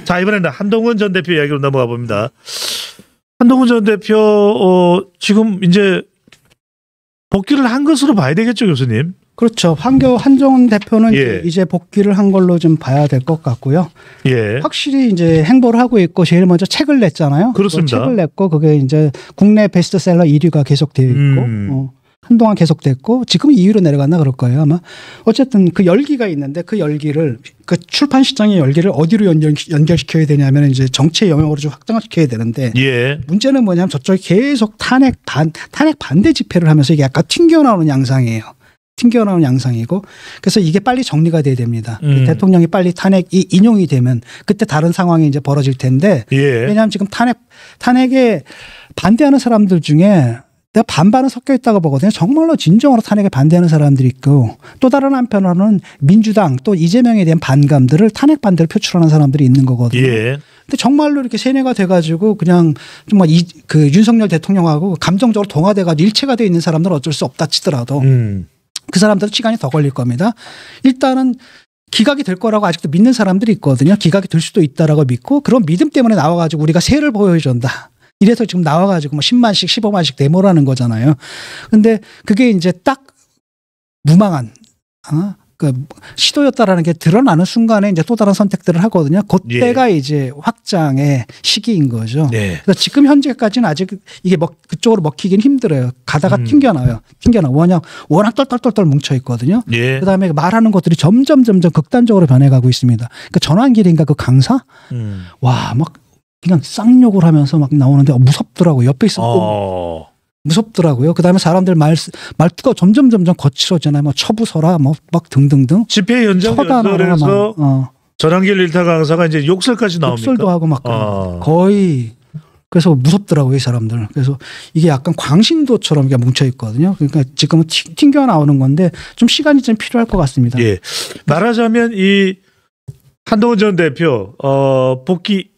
자, 이번에는 한동훈 전 대표 이야기로 넘어가 봅니다. 한동훈 전 대표 지금 이제 복귀를 한 것으로 봐야 되겠죠, 교수님? 그렇죠. 한동훈 대표는 예. 이제 복귀를 한 걸로 좀 봐야 될 것 같고요. 예. 확실히 이제 행보를 하고 있고 제일 먼저 책을 냈잖아요. 그렇습니다. 책을 냈고 그게 이제 국내 베스트셀러 1위가 계속되어 있고 한동안 계속됐고 지금 2위로 내려갔나 그럴 거예요 아마. 어쨌든 그 열기가 있는데 그 열기를 그 출판 시장의 열기를 어디로 연결시켜야 되냐면 이제 정치의 영역으로 좀 확장시켜야 되는데 예. 문제는 뭐냐면 저쪽이 계속 탄핵 반대 집회를 하면서 이게 약간 튕겨나오는 양상이에요. 튕겨나오는 양상이고 그래서 이게 빨리 정리가 돼야 됩니다. 대통령이 빨리 탄핵이 인용이 되면 그때 다른 상황이 이제 벌어질 텐데 예. 왜냐하면 지금 탄핵에 반대하는 사람들 중에 내가 반반은 섞여 있다고 보거든요. 정말로 진정으로 탄핵에 반대하는 사람들이 있고 또 다른 한편으로는 민주당 또 이재명에 대한 반감들을 탄핵 반대를 표출하는 사람들이 있는 거거든요. 예. 근데 정말로 이렇게 세뇌가 돼가지고 그냥 정말 그 윤석열 대통령하고 감정적으로 동화돼가지고 일체가 되어 있는 사람들은 어쩔 수 없다 치더라도 그 사람들은 시간이 더 걸릴 겁니다. 일단은 기각이 될 거라고 아직도 믿는 사람들이 있거든요. 기각이 될 수도 있다라고 믿고 그런 믿음 때문에 나와가지고 우리가 세를 보여준다. 이래서 지금 나와가지고 뭐 10만씩 15만씩 데모라는 거잖아요. 근데 그게 이제 딱 무망한 그 시도였다라는 게 드러나는 순간에 이제 또 다른 선택들을 하거든요. 그때가 예. 이제 확장의 시기인 거죠. 네. 그래서 지금 현재까지는 아직 이게 그쪽으로 먹히긴 힘들어요. 가다가 튕겨나와요. 워낙 똘똘똘똘 뭉쳐 있거든요. 예. 그다음에 말하는 것들이 점점 극단적으로 변해가고 있습니다. 그 전환길인가 그 강사 와 막 그냥 쌍욕을 하면서 막 나오는데 무섭더라고요. 옆에 있으면 무섭더라고요. 그다음에 사람들 말투가 점점 거칠어지나요. 뭐 처부서라 막 등등등. 집회 현장 연설에서 전환길 일타 강사가 이제 욕설까지 나옵니까? 욕설도 하고 막 거의 그래서 무섭더라고요, 이 사람들. 그래서 이게 약간 광신도처럼 이게 뭉쳐 있거든요. 그러니까 지금은 튕겨 나오는 건데 좀 시간이 좀 필요할 것 같습니다. 예. 말하자면 이 한동훈 전 대표 복귀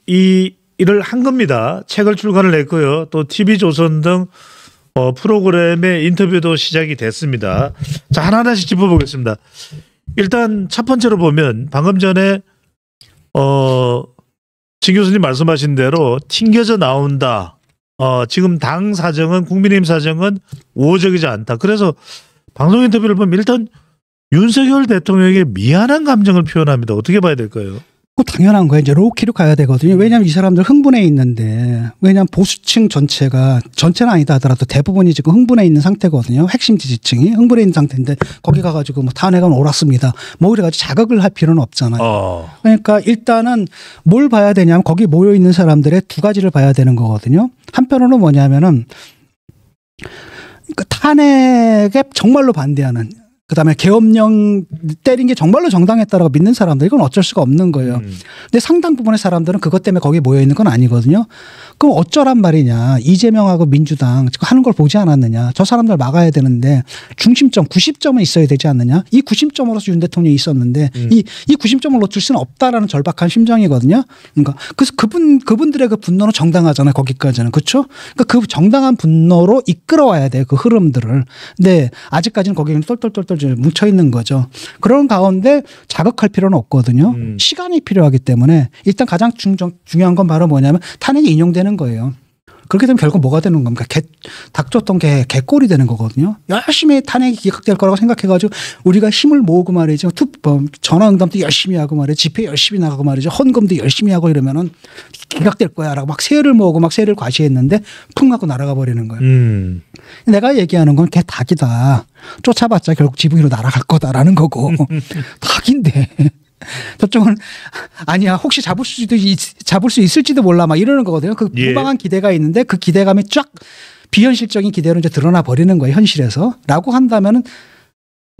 일을 한 겁니다. 책을 출간을 했고요. 또 TV조선 등 프로그램의 인터뷰도 시작이 됐습니다. 자, 하나하나씩 짚어보겠습니다. 일단 첫 번째로 보면 방금 전에 진 교수님 말씀하신 대로 튕겨져 나온다. 지금 당 사정은 국민의힘 사정은 우호적이지 않다. 그래서 방송 인터뷰를 보면 일단 윤석열 대통령에게 미안한 감정을 표현합니다. 어떻게 봐야 될까요? 당연한 거예요. 이제 로우키로 가야 되거든요. 왜냐하면 이 사람들 흥분해 있는데 왜냐하면 보수층 전체는 아니다 하더라도 대부분이 지금 흥분해 있는 상태거든요. 핵심 지지층이 흥분해 있는 상태인데 거기 가가지고 뭐 탄핵은 옳았습니다. 뭐 이래가지고 자극을 할 필요는 없잖아요. 그러니까 일단은 뭘 봐야 되냐면 거기 모여 있는 사람들의 두 가지를 봐야 되는 거거든요. 한편으로는 뭐냐면은 그 탄핵에 정말로 반대하는. 그다음에 계엄령 때린 게 정말로 정당했다라고 믿는 사람들 이건 어쩔 수가 없는 거예요. 근데 상당 부분의 사람들은 그것 때문에 거기 모여 있는 건 아니거든요. 그럼 어쩌란 말이냐. 이재명하고 민주당 지금 하는 걸 보지 않았느냐. 저 사람들 막아야 되는데 중심점 90점은 있어야 되지 않느냐. 이 90점으로서 윤 대통령이 있었는데 이 90점을 놓칠 수는 없다라는 절박한 심정이거든요. 그러니까 그래서 그분들의 그 분노는 정당하잖아요. 거기까지는. 그렇죠? 그러니까 그 정당한 분노로 이끌어와야 돼요. 그 흐름들을. 근데 아직까지는 거기는 똘똘똘똘 뭉쳐 있는 거죠. 그런 가운데 자극할 필요는 없거든요. 시간이 필요하기 때문에 일단 가장 중요한 건 바로 뭐냐면 탄핵이 인용되는 거예요. 그렇게 되면 결국 뭐가 되는 겁니까? 닥쳤던 게 개꼴이 되는 거거든요. 열심히 탄핵이 기각될 거라고 생각해가지고 우리가 힘을 모으고 말이죠. 전화응답도 열심히 하고 말이죠. 집회 열심히 나가고 말이죠. 헌금도 열심히 하고 이러면은 기각될 거야 라고 막 세를 모으고 막 세를 과시했는데 쿵 하고 날아가 버리는 거예요. 내가 얘기하는 건 개 닭이다. 쫓아봤자 결국 지붕위로 날아갈 거다라는 거고 닭인데 저쪽은 아니야 혹시 잡을 수 있을지도 몰라 막 이러는 거거든요. 그 무방한 기대가 있는데 그 기대감이 쫙 비현실적인 기대로 이제 드러나 버리는 거예요. 현실에서라고 한다면은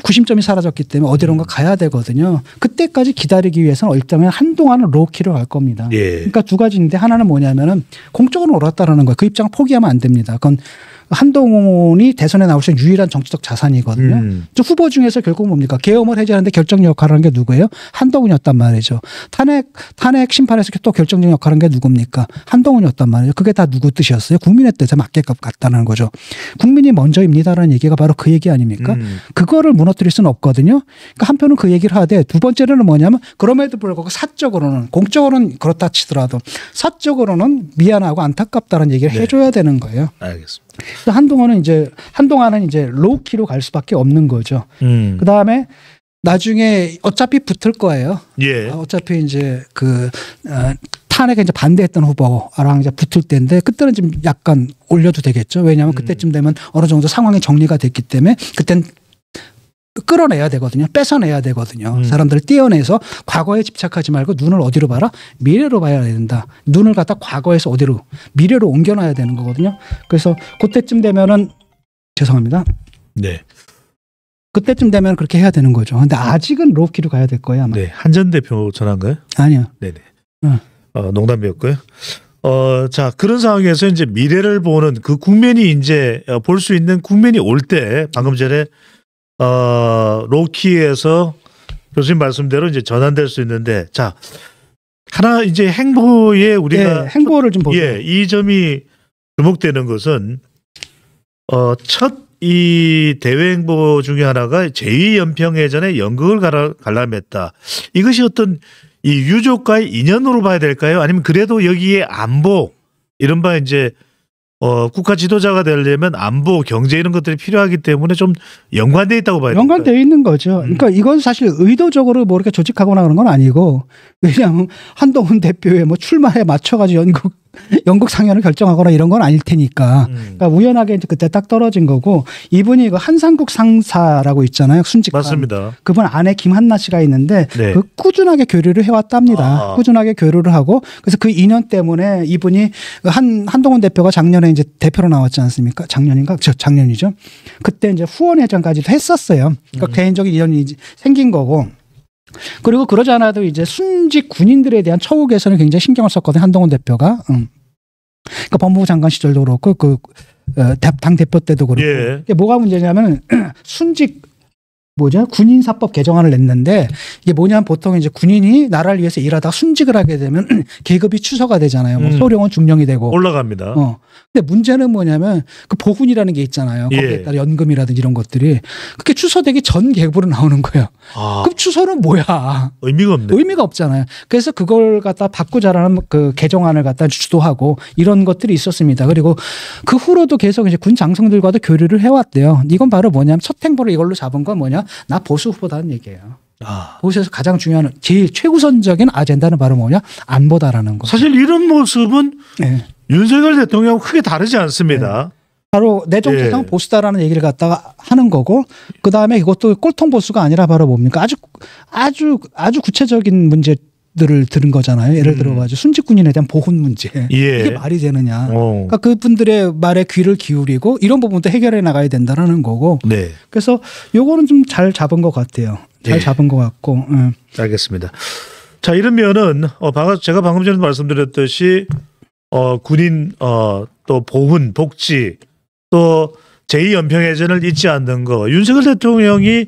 90점이 사라졌기 때문에 어디론가 가야 되거든요. 그때까지 기다리기 위해서는 일단은 한동안은 로우키로 갈 겁니다. 그러니까 두 가지인데 하나는 뭐냐면은 공적으로 옳았다라는 거예요. 그 입장을 포기하면 안 됩니다. 그건 한동훈이 대선에 나올 수 있는 유일한 정치적 자산이거든요. 저 후보 중에서 결국 뭡니까? 계엄을 해제하는데 결정적 역할을 한 게 누구예요? 한동훈이었단 말이죠. 탄핵 심판에서 또 결정적 역할을 한 게 누굽니까? 한동훈이었단 말이죠. 그게 다 누구 뜻이었어요? 국민의 뜻에 맞게끔 갔다는 거죠. 국민이 먼저입니다라는 얘기가 바로 그 얘기 아닙니까? 그거를 무너뜨릴 수는 없거든요. 그러니까 한편은 그 얘기를 하되 두 번째는 뭐냐면 그럼에도 불구하고 사적으로는 공적으로는 그렇다 치더라도 사적으로는 미안하고 안타깝다는 얘기를 해줘야 되는 거예요. 알겠습니다. 한동안은 이제 로우키로 갈 수밖에 없는 거죠. 그 다음에 나중에 어차피 붙을 거예요. 예. 어차피 이제 탄핵에 이제 반대했던 후보랑 이제 붙을 때인데 그때는 좀 약간 올려도 되겠죠. 왜냐하면 그때쯤 되면 어느 정도 상황이 정리가 됐기 때문에 그땐 끌어내야 되거든요. 뺏어내야 되거든요. 사람들을 떼어내서 과거에 집착하지 말고 눈을 어디로 봐라? 미래로 봐야 된다. 눈을 갖다 과거에서 어디로? 미래로 옮겨놔야 되는 거거든요. 그래서 그때쯤 되면은 죄송합니다. 네. 그때쯤 되면 그렇게 해야 되는 거죠. 근데 아직은 로우키로 가야 될 거예요. 아마. 네. 한 전 대표 전화인가요? 아니요. 네네. 농담이었고요. 자, 그런 상황에서 이제 미래를 보는 그 국면이 이제 볼 수 있는 국면이 올 때 방금 전에 로키에서 교수님 말씀대로 이제 전환될 수 있는데 자, 하나 이제 행보에 우리가 행보를 좀 보세요. 예, 이 점이 주목되는 것은 첫 이 대외 행보 중에 하나가 제2연평해전에 연극을 관람했다. 이것이 어떤 이 유족과의 인연으로 봐야 될까요? 아니면 그래도 여기에 안보 이른바 이제 국가 지도자가 되려면 안보, 경제 이런 것들이 필요하기 때문에 좀 연관되어 있다고 봐야 됩니까? 연관되어 있는 거죠. 그러니까 이건 사실 의도적으로 뭐 이렇게 조직하거나 그런 건 아니고 왜냐하면 한동훈 대표의 뭐 출마에 맞춰가지고 연극 상연을 결정하거나 이런 건 아닐 테니까. 그러니까 우연하게 이제 그때 딱 떨어진 거고 이분이 그 한상국 상사라고 있잖아요. 순직한. 맞습니다. 그분 안에 김한나 씨가 있는데 네. 그 꾸준하게 교류를 해왔답니다. 꾸준하게 교류를 하고 그래서 그 인연 때문에 이분이 한동훈 대표가 작년에 이제 대표로 나왔지 않습니까? 작년인가? 작년이죠. 그때 이제 후원회장까지도 했었어요. 그러니까 개인적인 인연이 생긴 거고. 그리고 그러지 않아도 이제 순직 군인들에 대한 처우 개선을 굉장히 신경을 썼거든요. 한동훈 대표가. 그러니까 법무부 장관 시절도 그렇고 당 대표 때도 그렇고. 예. 이게 뭐가 문제냐면 순직 군인사법 개정안을 냈는데 이게 뭐냐면 보통 이제 군인이 나라를 위해서 일하다가 순직을 하게 되면 계급이 추서가 되잖아요. 뭐 소령은 중령이 되고 올라갑니다. 근데 문제는 뭐냐면 그 보훈이라는 게 있잖아요. 거기에 따라 연금이라든지 이런 것들이 그렇게 추서되기 전 계급으로 나오는 거예요. 그럼 추서는 뭐야? 의미가 없네. 의미가 없잖아요. 그래서 그걸 갖다 바꾸자라는 그 개정안을 갖다 주도하고 이런 것들이 있었습니다. 그리고 그 후로도 계속 이제 군 장성들과도 교류를 해왔대요. 이건 바로 뭐냐면 첫 행보를 이걸로 잡은 건 뭐냐? 나 보수 후보다는 얘기예요. 보수에서 가장 중요한 제일 최우선적인 아젠다는 바로 뭐냐? 안보다라는 거. 사실 이런 모습은 네. 윤석열 대통령하고 크게 다르지 않습니다. 네. 바로 내 정체성 보수다라는 얘기를 갖다가 하는 거고 그 다음에 이것도 꼴통 보수가 아니라 바로 뭡니까? 아주 구체적인 문제들을 들은 거잖아요. 예를 들어가지고 순직군인에 대한 보훈 문제 이게 말이 되느냐? 그러니까 그분들의 말에 귀를 기울이고 이런 부분도 해결해 나가야 된다라는 거고. 네. 그래서 요거는 좀 잘 잡은 것 같아요. 잘 잡은 것 같고. 알겠습니다. 자 이러면은 제가 방금 전에 말씀드렸듯이 군인 또 보훈 복지 또 제2연평해전을 잊지 않는 거 윤석열 대통령이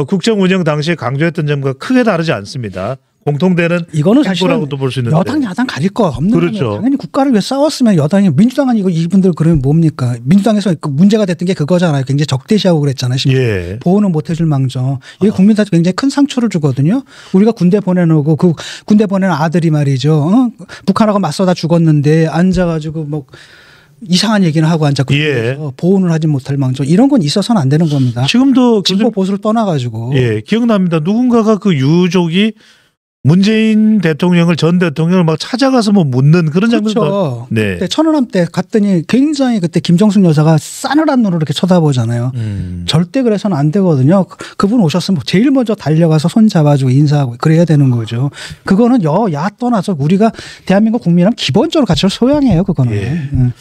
국정 운영 당시에 강조했던 점과 크게 다르지 않습니다. 공통되는 이거는 사실라고도 볼 수 있는데 여당 야당 가릴 거 없는 그렇죠. 당연히 국가를 위해 싸웠으면 여당이 민주당은 이분들 그러면 뭡니까? 민주당에서 문제가 됐던 게 그거잖아요. 굉장히 적대시하고 그랬잖아요. 예. 보호는 못 해줄 망정. 이게 국민한테 굉장히 큰 상처를 주거든요. 우리가 군대 보내놓고 그 군대 보내는 아들이 말이죠. 북한하고 맞서다 죽었는데 앉아가지고 뭐 이상한 얘기는 하고 앉았고 보호는 하지 못할 망정 이런 건 있어서는 안 되는 겁니다. 지금도 진보 보수를 떠나가지고 기억납니다. 누군가가 그 유족이 문재인 대통령을 전 대통령을 막 찾아가서 뭐 묻는 그런 장면도 그렇죠. 네. 천안함 때 갔더니 굉장히 그때 김정숙 여사가 싸늘한 눈으로 이렇게 쳐다보잖아요. 절대 그래서는 안 되거든요. 그분 오셨으면 제일 먼저 달려가서 손 잡아주고 인사하고 그래야 되는 거죠. 그거는 야 떠나서 우리가 대한민국 국민은 기본적으로 갖출 소양이에요. 그거는.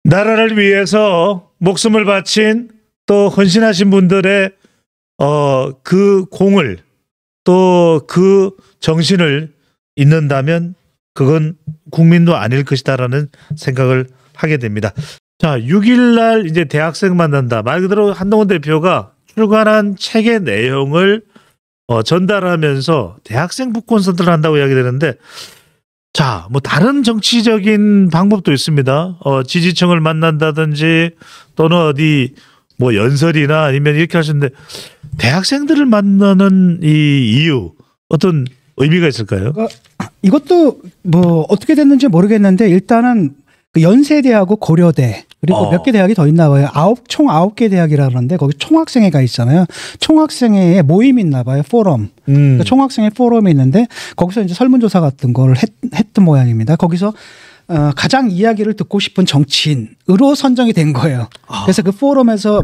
나라를 위해서 목숨을 바친 또 헌신하신 분들의 그 공을 또 그 정신을 잊는다면 그건 국민도 아닐 것이다라는 생각을 하게 됩니다. 자, 6일 날 이제 대학생 만난다. 말 그대로 한동훈 대표가 출간한 책의 내용을 전달하면서 대학생 북콘서트를 한다고 이야기되는데, 자, 뭐 다른 정치적인 방법도 있습니다. 지지층을 만난다든지 또는 어디 뭐 연설이나 아니면 이렇게 하시는데, 대학생들을 만나는 이 이유 어떤 의미가 있을까요? 이것도 뭐 어떻게 됐는지 모르겠는데 일단은 그 연세대하고 고려대 그리고 몇 개 대학이 더 있나 봐요. 총 9개 대학이라 그러는데 거기 총학생회가 있잖아요. 총학생회에 모임이 있나 봐요. 포럼. 그러니까 총학생회 포럼이 있는데 거기서 이제 설문조사 같은 걸 했던 모양입니다. 거기서 가장 이야기를 듣고 싶은 정치인으로 선정이 된 거예요. 그래서 그 포럼에서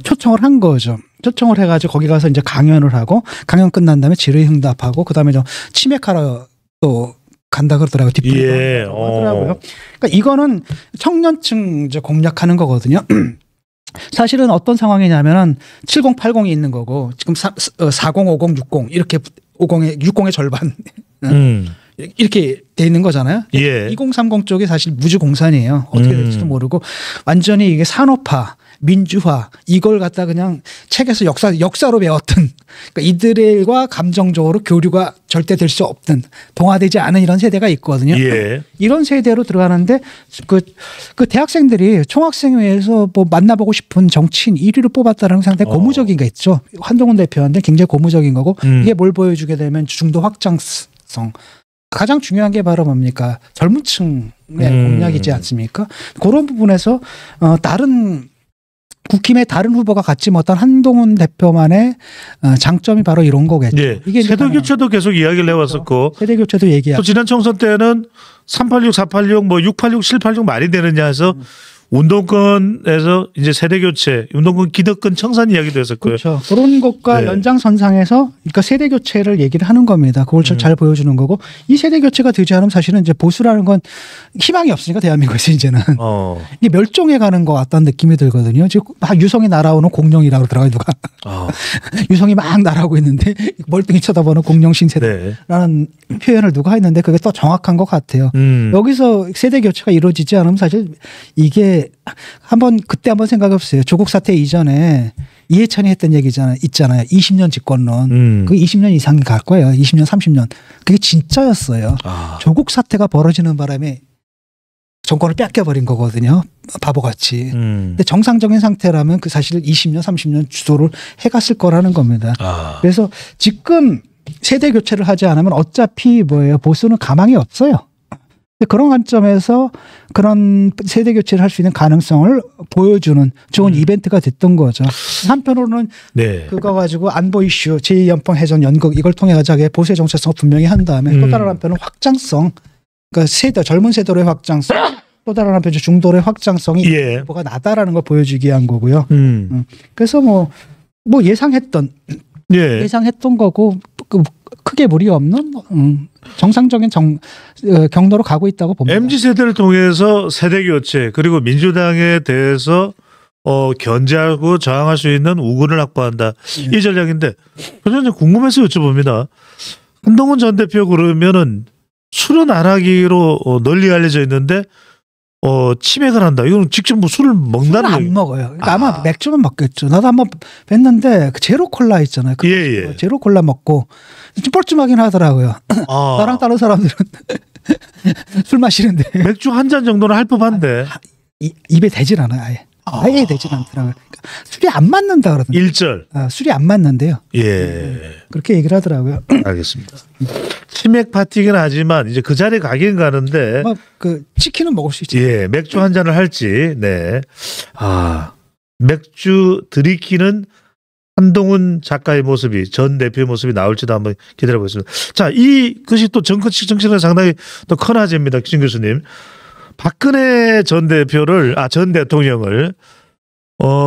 초청을 한 거죠. 초청을 해가지고 거기 가서 이제 강연을 하고 강연 끝난 다음에 질의응답하고 그다음에 좀 치맥하러 또 간다 그러더라고요. 뒷부분 하더라고요. 그러니까 이거는 청년층 이제 공략하는 거거든요. 사실은 어떤 상황이냐면은 70, 80이 있는 거고 지금 40, 50, 60 이렇게 60의 절반 이렇게 돼 있는 거잖아요. 예. 2030 쪽이 사실 무주공산이에요. 어떻게 될지도 모르고 완전히 이게 산업화, 민주화 이걸 갖다 그냥 책에서 역사로 배웠던 그러니까 이들과 감정적으로 교류가 절대 될 수 없는 동화되지 않은 이런 세대가 있거든요. 예. 이런 세대로 들어가는데 그 대학생들이 총학생회에서 뭐 만나보고 싶은 정치인 1위를 뽑았다는 건 상당히 고무적인 게 있죠. 한동훈 대표한테 굉장히 고무적인 거고 이게 뭘 보여주게 되면 중도 확장성 가장 중요한 게 바로 뭡니까? 젊은 층의 공략이지 않습니까? 그런 부분에서 다른 국힘의 다른 후보가 갖지 못한 한동훈 대표만의 장점이 바로 이런 거겠죠. 예. 이게 세대 교체도 계속 이야기를 해왔었고 세대 교체도 얘기하고 또 지난 총선 때는 386, 486, 뭐 686, 786 말이 되느냐 해서 운동권에서 이제 세대 교체, 운동권 기득권 청산 이야기도 했었고요. 그렇죠. 그런 것과 네. 연장선상에서 그러니까 세대 교체를 얘기를 하는 겁니다. 그걸 잘 보여주는 거고 이 세대 교체가 되지 않으면 사실은 이제 보수라는 건 희망이 없으니까 대한민국에서 이제는 이게 멸종해 가는 것 같다는 느낌이 들거든요. 지금 막 유성이 날아오는 공룡이라고 그러더라고요. 누가 유성이 막 날아오고 있는데 멀뚱히 쳐다보는 공룡 신세대라는 표현을 누가 했는데 그게 또 정확한 것 같아요. 여기서 세대 교체가 이루어지지 않으면 사실 이게 그때 한번 생각해 보세요. 조국 사태 이전에 이해찬이 했던 얘기 있잖아요. 20년 집권론. 그 20년 이상이 갈 거예요. 20년, 30년. 그게 진짜였어요. 조국 사태가 벌어지는 바람에 정권을 뺏겨버린 거거든요. 바보같이. 근데 정상적인 상태라면 그 사실 20년, 30년 주도를 해갔을 거라는 겁니다. 그래서 지금 세대 교체를 하지 않으면 어차피 보수는 가망이 없어요. 그런 관점에서 그런 세대 교체를 할 수 있는 가능성을 보여주는 좋은 이벤트가 됐던 거죠. 한편으로는 그거 가지고 안보 이슈, 제2연평 해전 연극 이걸 통해 가지고 보수의 정체성을 분명히 한 다음에 또 다른 한편은 확장성, 그러니까 젊은 세대로의 확장성, 또 다른 한편 중도의 확장성이 뭐가 나다라는 걸 보여주기 위한 거고요. 그래서 뭐 예상했던 거고 크게 무리 없는 정상적인 경로로 가고 있다고 봅니다. MZ세대를 통해서 세대교체 그리고 민주당에 대해서 견제하고 저항할 수 있는 우군을 확보한다. 이 전략인데 저는 궁금해서 여쭤봅니다. 한동훈 전 대표 그러면은 술은 안 하기로 널리 알려져 있는데 치맥을 한다. 이건 직접 뭐 술을 먹는다는 안 먹어요. 그러니까 아마 맥주만 먹겠죠. 나도 한번 뵀는데 그 제로 콜라 있잖아요. 제로 콜라 먹고 좀 뻘쭘하긴 하더라고요. 나랑 다른 사람들은 술 마시는데 맥주 한 잔 정도는 할 법한데 입에 대질 않아요. 아예 되진 않더라고요. 그러니까 술이 안 맞는다 그러던데. 일절. 술이 안 맞는데요. 그렇게 얘기를 하더라고요. 알겠습니다. 치맥 파티긴 하지만 이제 그 자리에 가긴 가는데 그 치킨은 먹을 수 있죠. 맥주 한 잔을 할지. 맥주 들이키는 한동훈 작가의 모습이 전 대표의 모습이 나올지도 한번 기다려 보겠습니다. 자, 이것이 또 정치는 상당히 또 큰 화제입니다. 신 교수님. 박근혜 전 대통령을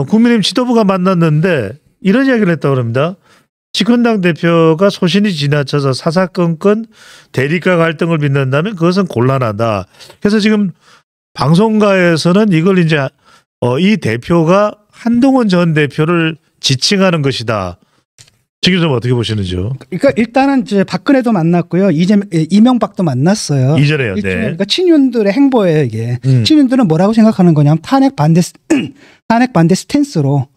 국민의힘 지도부가 만났는데 이런 이야기를 했다고 합니다. 집권당 대표가 소신이 지나쳐서 사사건건 대립과 갈등을 빚는다면 그것은 곤란하다. 그래서 지금 방송가에서는 이걸 이제 이 대표가 한동훈 전 대표를 지칭하는 것이다. 지금 어떻게 보시는지요? 그러니까 일단은 이제 박근혜도 만났고요. 이명박도 만났어요. 이전에요. 네. 그러니까 친윤들의 행보예요, 이게. 친윤들은 뭐라고 생각하는 거냐면 탄핵 반대 스탠스로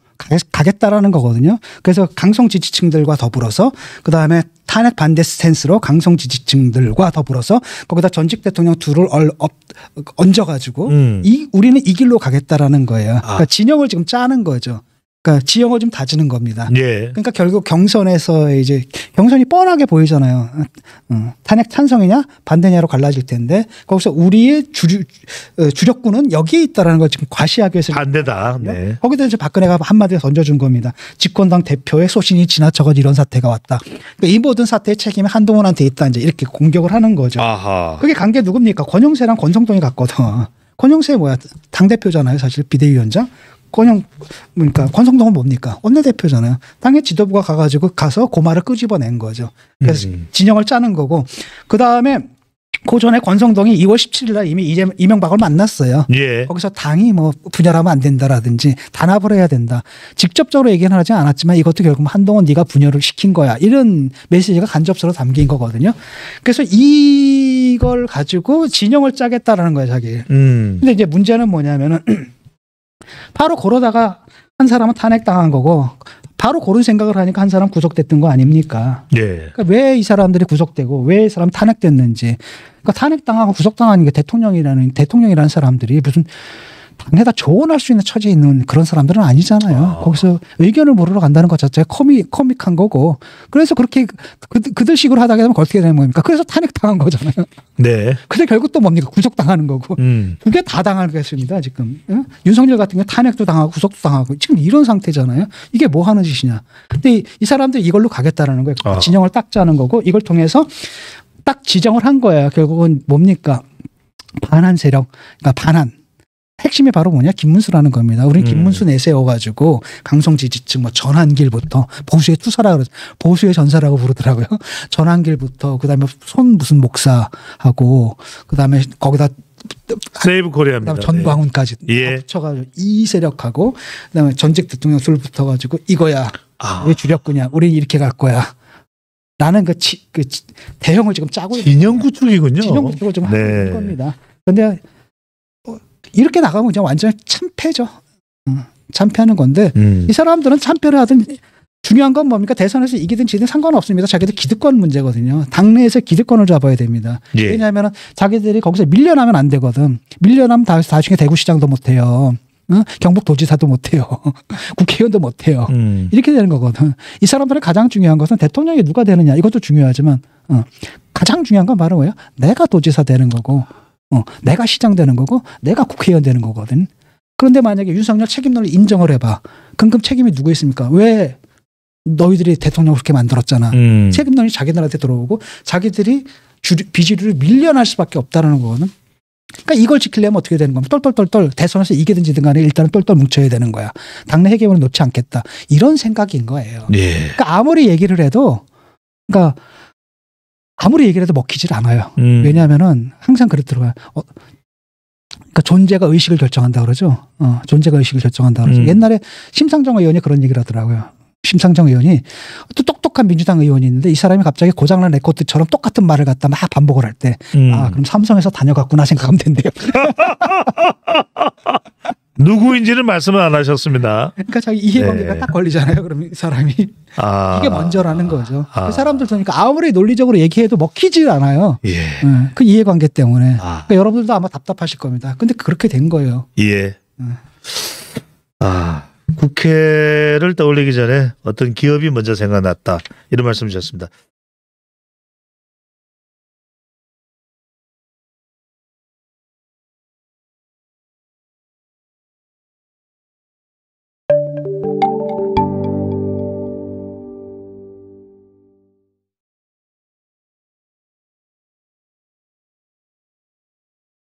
가겠다라는 거거든요. 그래서 강성 지지층들과 더불어서 그다음에 탄핵 반대 스탠스로 강성 지지층들과 더불어서 거기다 전직 대통령 둘을 얹어가지고 우리는 이 길로 가겠다라는 거예요. 그러니까 진영을 지금 짜는 거죠. 그러니까 지형을 좀 다지는 겁니다. 예. 그러니까 결국 경선에서 이제 경선이 뻔하게 보이잖아요. 탄핵 찬성이냐 반대냐로 갈라질 텐데 거기서 우리의 주력군은 여기에 있다라는 걸 지금 과시하기 위해서 반대다. 네. 거기다 이제 박근혜가 한마디 던져준 겁니다. 집권당 대표의 소신이 지나쳐가지고 이런 사태가 왔다. 그러니까 이 모든 사태의 책임이 한동훈한테 있다. 이제 이렇게 공격을 하는 거죠. 아하. 그게 관계 누굽니까? 권영세랑 권성동이 같거든. 권영세 뭐야? 당 대표잖아요. 사실 비대위원장. 그러니까 권성동은 뭡니까? 원내대표잖아요. 당의 지도부가 가서 고마를 끄집어낸 거죠. 그래서 진영을 짜는 거고 그 다음에 그 전에 권성동이 2월 17일 날 이미 이명박을 만났어요. 예. 거기서 당이 뭐 분열하면 안 된다라든지 단합을 해야 된다. 직접적으로 얘기는 하지 않았지만 이것도 결국 한동훈 네가 분열을 시킨 거야. 이런 메시지가 간접적으로 담긴 거거든요. 그래서 이걸 가지고 진영을 짜겠다라는 거예요, 자기. 근데 이제 문제는 뭐냐면은 바로 그러다가 한 사람은 탄핵당한 거고 바로 그런 생각을 하니까 한 사람 구속됐던 거 아닙니까? 예. 그러니까 왜 이 사람들이 구속되고 왜 이 사람 탄핵됐는지. 그러니까 탄핵당하고 구속당하는 게 대통령이라는 사람들이 무슨 당에다 조언할 수 있는 처지에 있는 그런 사람들은 아니잖아요. 거기서 의견을 물으러 간다는 것 자체가 코믹한 거고. 그래서 그렇게 그들 식으로 하다가 되면 어떻게 되는 겁니까? 그래서 탄핵당한 거잖아요. 네. 근데 결국 또 뭡니까? 구속당하는 거고. 그게 다 당하겠습니다, 지금. 응? 윤석열 같은 경우 탄핵도 당하고 구속도 당하고 지금 이런 상태잖아요. 이게 뭐 하는 짓이냐. 근데 이 사람들이 이걸로 가겠다라는 거예요. 진영을 딱 짜는 거고 이걸 통해서 딱 지정을 한 거예요. 결국은 뭡니까? 반한 세력, 그러니까 반한. 핵심이 바로 뭐냐? 김문수라는 겁니다. 우리는 김문수 내세워가지고 강성 지지층 뭐 전환길부터 보수의 투사라 그러죠. 보수의 전사라고 부르더라고요. 전환길부터 그다음에 손 무슨 목사하고 그다음에 거기다 세이브 코리아입니다. 전광훈까지 예. 붙여가지고 이 세력하고 그다음에 전직 대통령 둘 붙어가지고 이거야. 왜 주력구냐? 우리 이렇게 갈 거야. 라는 그 대형을 지금 짜고 진영 구축이군요. 진영 구축을 좀 하고 있는 겁니다. 그런데 이렇게 나가면 그냥 완전 참패죠. 참패하는 건데 이 사람들은 참패를 하든 중요한 건 뭡니까? 대선에서 이기든 지든 상관없습니다. 자기들 기득권 문제거든요. 당내에서 기득권을 잡아야 됩니다. 예. 왜냐하면 자기들이 거기서 밀려나면 안 되거든. 밀려나면 나중에 대구시장도 못해요. 경북도지사도 못해요. 국회의원도 못해요. 이렇게 되는 거거든. 이 사람들의 가장 중요한 것은 대통령이 누가 되느냐 이것도 중요하지만 가장 중요한 건 바로 뭐예요? 내가 도지사 되는 거고 내가 시장 되는 거고 내가 국회의원 되는 거거든. 그런데 만약에 윤석열 책임론을 인정을 해봐. 그럼 책임이 누구 있습니까? 왜 너희들이 대통령을 그렇게 만들었잖아. 책임론이 자기들한테 들어오고 자기들이 비주류를 밀려날 수밖에 없다는 거거든. 그러니까 이걸 지키려면 어떻게 되는 겁니까? 똘똘똘똘 대선에서 이기든 지든 간에 일단은 똘똘 뭉쳐야 되는 거야. 당내 해결을 놓지 않겠다. 이런 생각인 거예요. 예. 그러니까 아무리 얘기를 해도 먹히질 않아요. 왜냐하면은 항상 그렇더라고요. 그러니까 존재가 의식을 결정한다 그러죠. 존재가 의식을 결정한다 그러죠. 옛날에 심상정 의원이 그런 얘기를 하더라고요. 심상정 의원이 또 똑똑한 민주당 의원이 있는데 이 사람이 갑자기 고장난 레코드처럼 똑같은 말을 갖다 막 반복을 할 때 그럼 삼성에서 다녀갔구나 생각하면 된대요. 누구인지는 말씀을 안 하셨습니다. 그러니까 자기 이해관계가 딱 걸리잖아요. 그럼 이 사람이 이게 먼저라는 거죠. 그 사람들 그러니까 아무리 논리적으로 얘기해도 먹히질 않아요. 예. 그 이해관계 때문에. 그러니까 여러분들도 아마 답답하실 겁니다. 근데 그렇게 된 거예요. 예. 국회를 떠올리기 전에 어떤 기업이 먼저 생각났다 이런 말씀 주셨습니다.